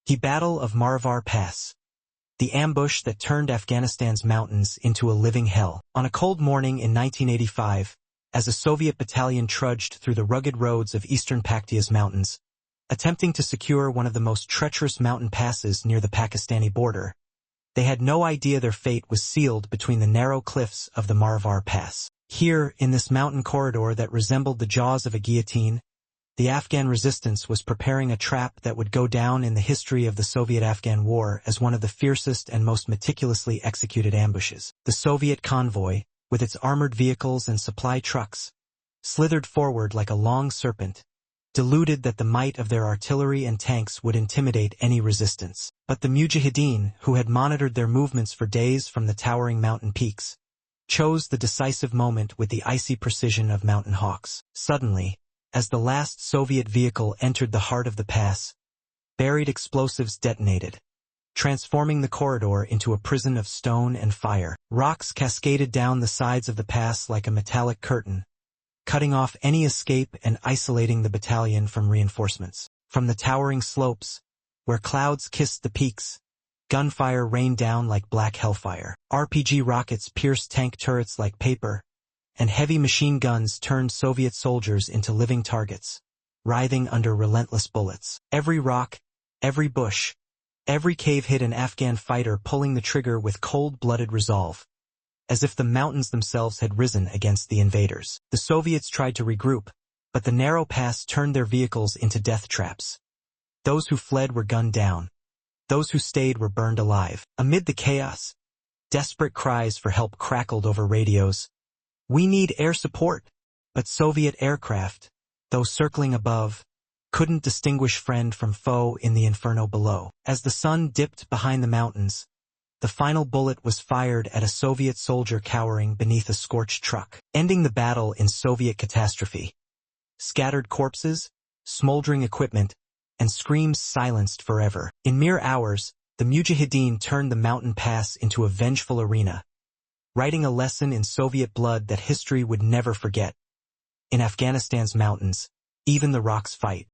The Battle of Maravar Pass. The ambush that turned Afghanistan's mountains into a living hell. On a cold morning in 1985, as a Soviet battalion trudged through the rugged roads of eastern Paktia's mountains, attempting to secure one of the most treacherous mountain passes near the Pakistani border, they had no idea their fate was sealed between the narrow cliffs of the Maravar Pass. Here, in this mountain corridor that resembled the jaws of a guillotine, the Afghan Resistance was preparing a trap that would go down in the history of the Soviet-Afghan War as one of the fiercest and most meticulously executed ambushes. The Soviet convoy, with its armored vehicles and supply trucks, slithered forward like a long serpent, deluded that the might of their artillery and tanks would intimidate any resistance. But the Mujahideen, who had monitored their movements for days from the towering mountain peaks, chose the decisive moment with the icy precision of mountain hawks. Suddenly, as the last Soviet vehicle entered the heart of the pass, buried explosives detonated, transforming the corridor into a prison of stone and fire. Rocks cascaded down the sides of the pass like a metallic curtain, cutting off any escape and isolating the battalion from reinforcements. From the towering slopes, where clouds kissed the peaks, gunfire rained down like black hellfire. RPG rockets pierced tank turrets like paper, and heavy machine guns turned Soviet soldiers into living targets, writhing under relentless bullets. Every rock, every bush, every cave hit an Afghan fighter pulling the trigger with cold-blooded resolve, as if the mountains themselves had risen against the invaders. The Soviets tried to regroup, but the narrow pass turned their vehicles into death traps. Those who fled were gunned down. Those who stayed were burned alive. Amid the chaos, desperate cries for help crackled over radios. "We need air support," but Soviet aircraft, though circling above, couldn't distinguish friend from foe in the inferno below. As the sun dipped behind the mountains, the final bullet was fired at a Soviet soldier cowering beneath a scorched truck, ending the battle in Soviet catastrophe. Scattered corpses, smoldering equipment, and screams silenced forever. In mere hours, the Mujahideen turned the mountain pass into a vengeful arena, writing a lesson in Soviet blood that history would never forget. In Afghanistan's mountains, even the rocks fight.